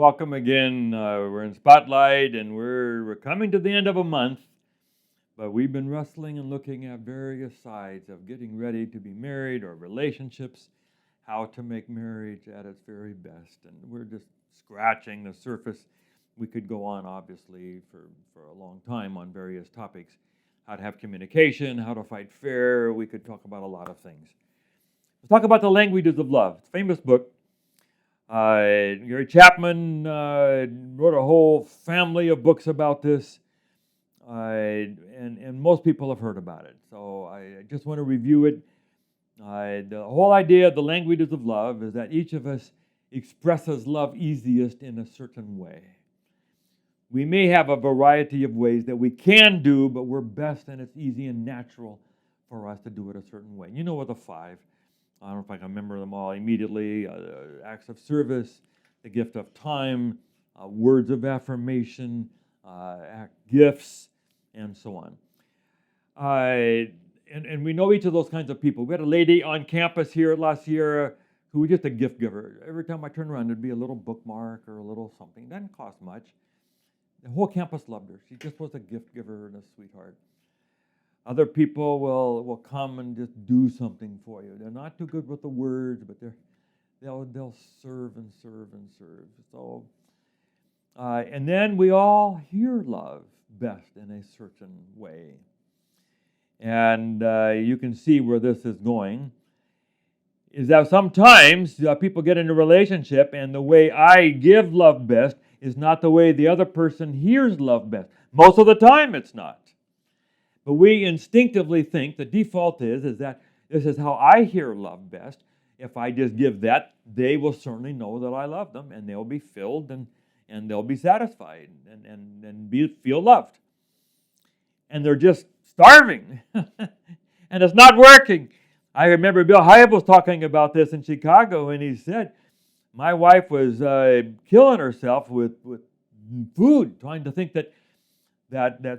welcome again. We're in Spotlight, and we're coming to the end of a month, but we've been wrestling and looking at various sides of getting ready to be married or relationships, how to make marriage at its very best, and we're just scratching the surface. We could go on, obviously, for a long time on various topics, how to have communication, how to fight fair. We could talk about a lot of things. Let's talk about the languages of love. It's a famous book. Gary Chapman wrote a whole family of books about this, and most people have heard about it. So I just want to review it. The whole idea of the languages of love is that each of us expresses love easiest in a certain way. We may have a variety of ways that we can do, but we're best and it's easy and natural for us to do it a certain way. You know what the five. I don't know if I can remember them all immediately. Acts of service, the gift of time, words of affirmation, gifts, and so on. And we know each of those kinds of people. We had a lady on campus here at La Sierra who was just a gift giver. Every time I turned around, there'd be a little bookmark or a little something. It didn't cost much. The whole campus loved her. She just was a gift giver and a sweetheart. Other people will come and just do something for you. They're not too good with the words, but they'll serve and serve and serve. So, and then we all hear love best in a certain way. And you can see where this is going. Is that sometimes people get in a relationship and the way I give love best is not the way the other person hears love best. Most of the time it's not. But we instinctively think the default is that this is how I hear love best. If I just give that, they will certainly know that I love them, and they'll be filled and they'll be satisfied and feel loved. And they're just starving, and it's not working. I remember Bill Hyatt was talking about this in Chicago, and he said, my wife was killing herself with food, trying to think that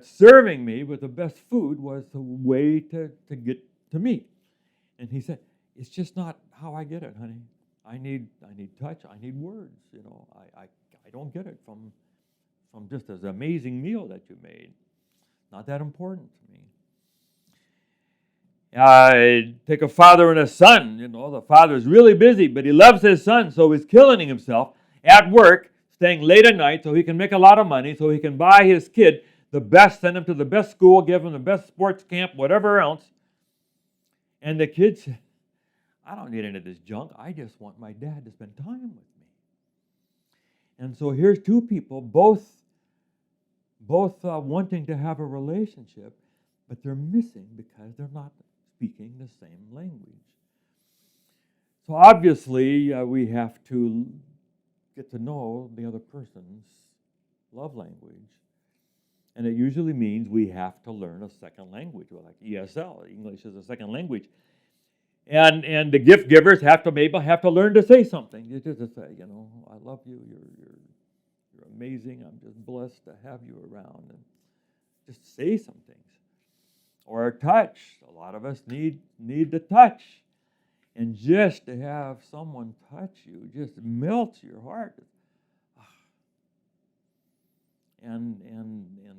serving me with the best food was the way to get to me. And he said, it's just not how I get it, honey. I need touch. I need words. I don't get it from just this amazing meal that you made. Not that important to me. Take a father and a son. The father's really busy, but he loves his son, so he's killing himself at work, staying late at night so he can make a lot of money, so he can buy his kid the best, send him to the best school, give him the best sports camp, whatever else. And the kid said, I don't need any of this junk. I just want my dad to spend time with me. And so here's two people, both wanting to have a relationship, but they're missing because they're not speaking the same language. So obviously, we have to get to know the other person's love language. And it usually means we have to learn a second language, like ESL. English is a second language. And the gift givers have to learn to say something. You just say, I love you. You're amazing. I'm just blessed to have you around. And just say some things. Or touch. A lot of us need the touch. And just to have someone touch you just melts your heart. And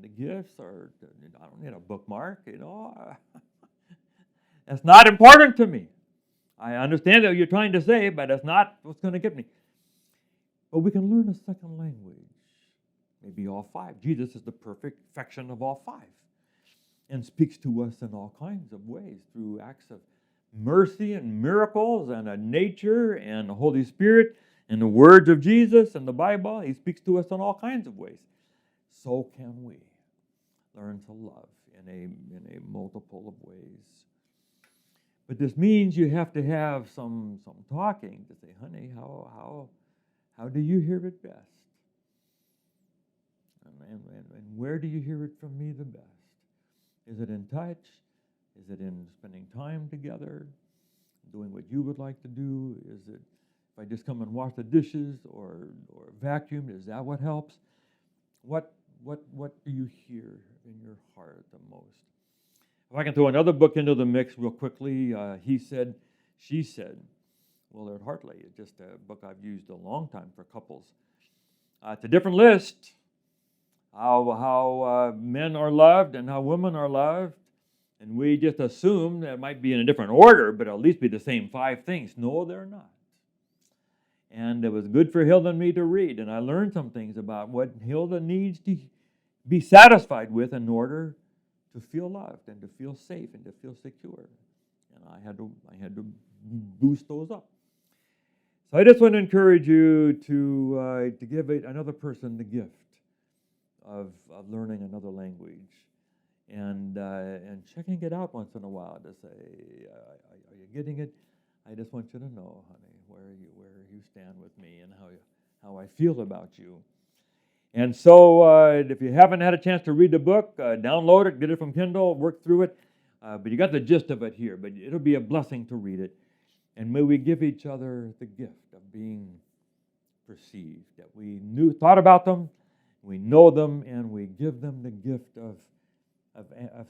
the gifts are, I don't need a bookmark, That's not important to me. I understand what you're trying to say, but that's not what's going to get me. But we can learn a second language, maybe all five. Jesus is the perfection of all five and speaks to us in all kinds of ways through acts of mercy and miracles and a nature and the Holy Spirit and the words of Jesus and the Bible. He speaks to us in all kinds of ways. So can we learn to love in a multiple of ways. But this means you have to have some talking to say, honey, how do you hear it best? And where do you hear it from me the best? Is it in touch? Is it in spending time together? Doing what you would like to do? Is it if I just come and wash the dishes or vacuum? Is that what helps? What do you hear in your heart the most? If I can throw another book into the mix real quickly, He Said, She Said, Willard Hartley. It's just a book I've used a long time for couples. It's a different list. How men are loved and how women are loved. And we just assume that it might be in a different order, but at least be the same 5 things. No, they're not. And it was good for Hilda and me to read, and I learned some things about what Hilda needs to be satisfied with in order to feel loved and to feel safe and to feel secure. And I had to boost those up. So I just want to encourage you to give another person the gift of learning another language and checking it out once in a while to say, are you getting it? I just want you to know, honey, where you stand with me and how I feel about you. And so if you haven't had a chance to read the book, download it, get it from Kindle, work through it. But you got the gist of it here. But it'll be a blessing to read it. And may we give each other the gift of being perceived, that we thought about them, we know them, and we give them the gift of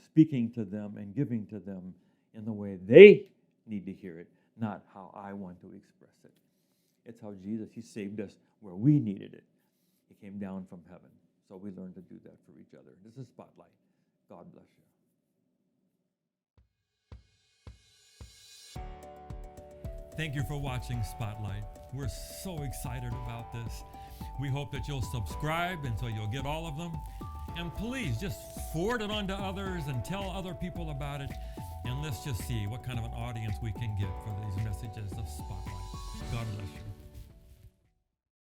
speaking to them and giving to them in the way they need to hear it, not how I want to express it. It's how Jesus, He saved us where we needed it. He came down from heaven. So we learn to do that for each other. This is Spotlight. God bless you. Thank you for watching Spotlight. We're so excited about this. We hope that you'll subscribe and so you'll get all of them. And please just forward it on to others and tell other people about it. And let's just see what kind of an audience we can get for these messages of Spotlight. God bless you.